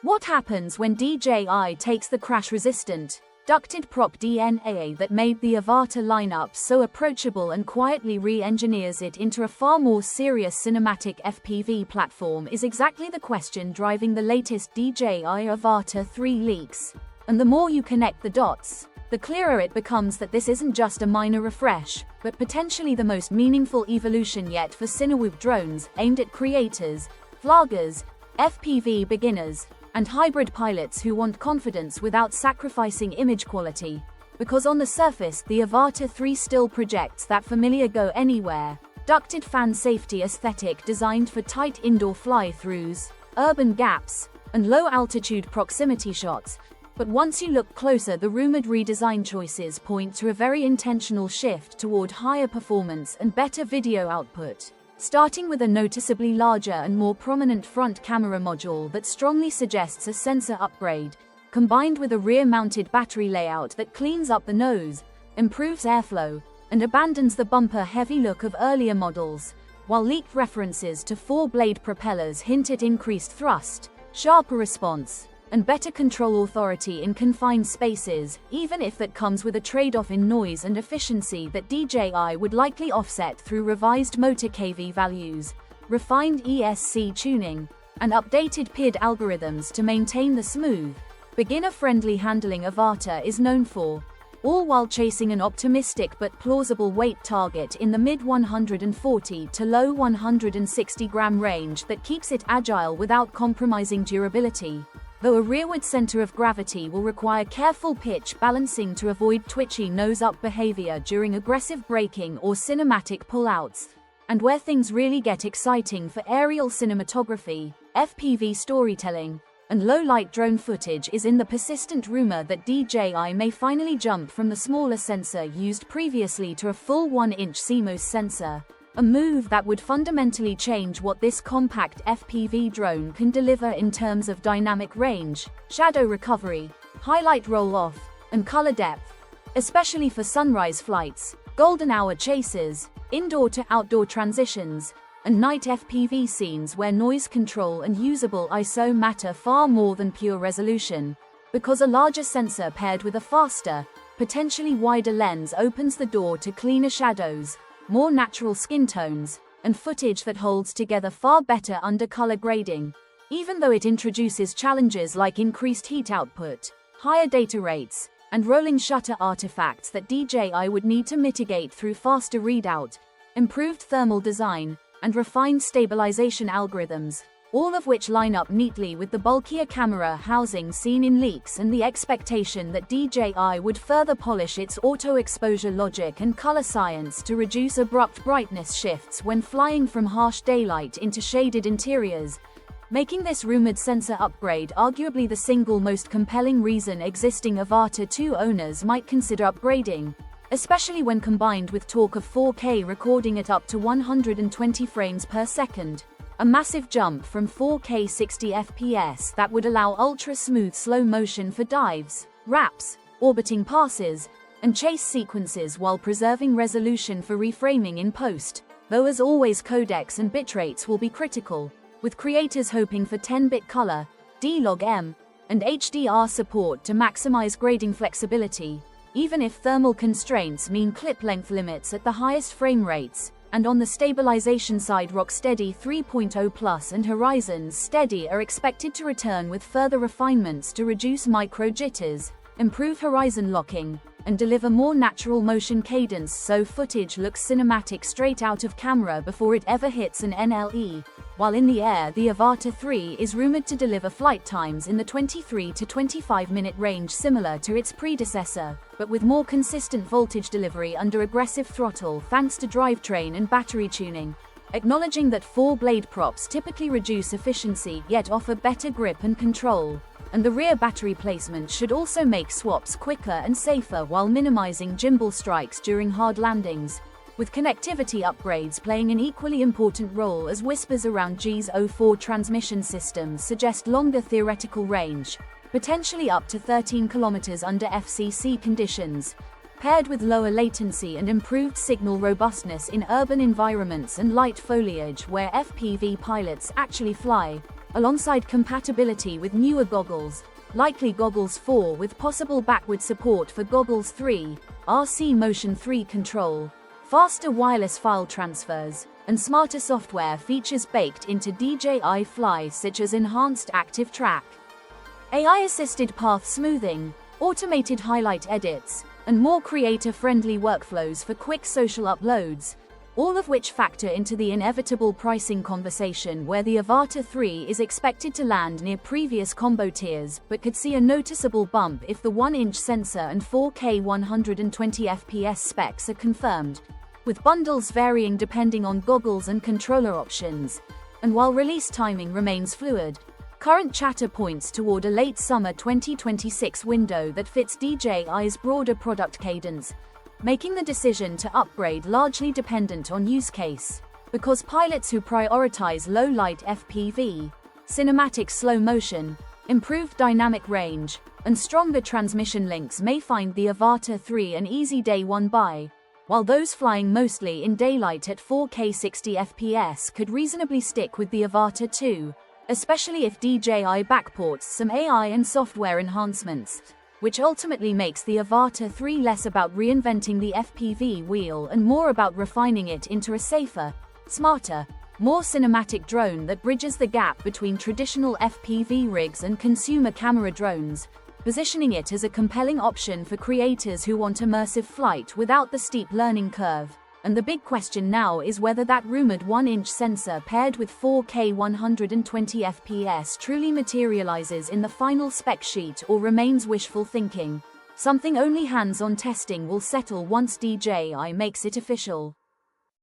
What happens when DJI takes the crash-resistant, ducted prop DNA that made the AVATA lineup so approachable and quietly re-engineers it into a far more serious cinematic FPV platform is exactly the question driving the latest DJI AVATA 3 leaks. And the more you connect the dots, the clearer it becomes that this isn't just a minor refresh, but potentially the most meaningful evolution yet for Cinewhoop drones, aimed at creators, vloggers, FPV beginners, and hybrid pilots who want confidence without sacrificing image quality. Because on the surface, the AVATA 3 still projects that familiar go-anywhere, ducted fan safety aesthetic designed for tight indoor fly-throughs, urban gaps, and low-altitude proximity shots. But once you look closer, the rumored redesign choices point to a very intentional shift toward higher performance and better video output. Starting with a noticeably larger and more prominent front camera module that strongly suggests a sensor upgrade, combined with a rear-mounted battery layout that cleans up the nose, improves airflow, and abandons the bumper-heavy look of earlier models, while leaked references to four-blade propellers hint at increased thrust, sharper response, and better control authority in confined spaces, even if that comes with a trade-off in noise and efficiency that DJI would likely offset through revised motor KV values, refined ESC tuning, and updated PID algorithms to maintain the smooth, beginner-friendly handling AVATA is known for, all while chasing an optimistic but plausible weight target in the mid-140 to low 160-gram range that keeps it agile without compromising durability. Though a rearward center of gravity will require careful pitch balancing to avoid twitchy nose-up behavior during aggressive braking or cinematic pullouts. And where things really get exciting for aerial cinematography, FPV storytelling, and low-light drone footage is in the persistent rumor that DJI may finally jump from the smaller sensor used previously to a full 1-inch CMOS sensor. A move that would fundamentally change what this compact FPV drone can deliver in terms of dynamic range, shadow recovery, highlight roll-off, and color depth, especially for sunrise flights, golden hour chases, indoor to outdoor transitions, and night FPV scenes where noise control and usable ISO matter far more than pure resolution. Because a larger sensor paired with a faster, potentially wider lens opens the door to cleaner shadows, more natural skin tones, and footage that holds together far better under color grading, even though it introduces challenges like increased heat output, higher data rates, and rolling shutter artifacts that DJI would need to mitigate through faster readout, improved thermal design, and refined stabilization algorithms, all of which line up neatly with the bulkier camera housing seen in leaks and the expectation that DJI would further polish its auto-exposure logic and color science to reduce abrupt brightness shifts when flying from harsh daylight into shaded interiors, making this rumored sensor upgrade arguably the single most compelling reason existing AVATA 2 owners might consider upgrading, especially when combined with talk of 4K recording at up to 120 frames per second. A massive jump from 4K 60 FPS that would allow ultra-smooth slow motion for dives, wraps, orbiting passes, and chase sequences while preserving resolution for reframing in post, though as always codecs and bitrates will be critical, with creators hoping for 10-bit color, D-Log-M, and HDR support to maximize grading flexibility, even if thermal constraints mean clip length limits at the highest frame rates. And on the stabilization side, Rocksteady 3.0 Plus and Horizon Steady are expected to return with further refinements to reduce micro jitters, improve horizon locking, and deliver more natural motion cadence so footage looks cinematic straight out of camera before it ever hits an NLE. While in the air, the AVATA 3 is rumored to deliver flight times in the 23 to 25-minute range similar to its predecessor, but with more consistent voltage delivery under aggressive throttle thanks to drivetrain and battery tuning. Acknowledging that four-blade props typically reduce efficiency yet offer better grip and control, and the rear battery placement should also make swaps quicker and safer while minimizing gimbal strikes during hard landings, with connectivity upgrades playing an equally important role as whispers around GE's O4 transmission systems suggest longer theoretical range, potentially up to 13 kilometers under FCC conditions, paired with lower latency and improved signal robustness in urban environments and light foliage where FPV pilots actually fly. alongside compatibility with newer goggles, likely Goggles 4 with possible backward support for Goggles 3, RC Motion 3 control, faster wireless file transfers, and smarter software features baked into DJI Fly such as enhanced active track, AI-assisted path smoothing, automated highlight edits, and more creator-friendly workflows for quick social uploads, all of which factor into the inevitable pricing conversation where the AVATA 3 is expected to land near previous combo tiers but could see a noticeable bump if the 1-inch sensor and 4K 120fps specs are confirmed, with bundles varying depending on goggles and controller options. And while release timing remains fluid, current chatter points toward a late summer 2026 window that fits DJI's broader product cadence, making the decision to upgrade largely dependent on use case, because pilots who prioritize low-light FPV, cinematic slow motion, improved dynamic range, and stronger transmission links may find the AVATA 3 an easy day one buy, while those flying mostly in daylight at 4K 60 FPS could reasonably stick with the AVATA 2, especially if DJI backports some AI and software enhancements, which ultimately makes the AVATA 3 less about reinventing the FPV wheel and more about refining it into a safer, smarter, more cinematic drone that bridges the gap between traditional FPV rigs and consumer camera drones, positioning it as a compelling option for creators who want immersive flight without the steep learning curve. And the big question now is whether that rumored 1-inch sensor paired with 4K 120fps truly materializes in the final spec sheet or remains wishful thinking, something only hands-on testing will settle once DJI makes it official.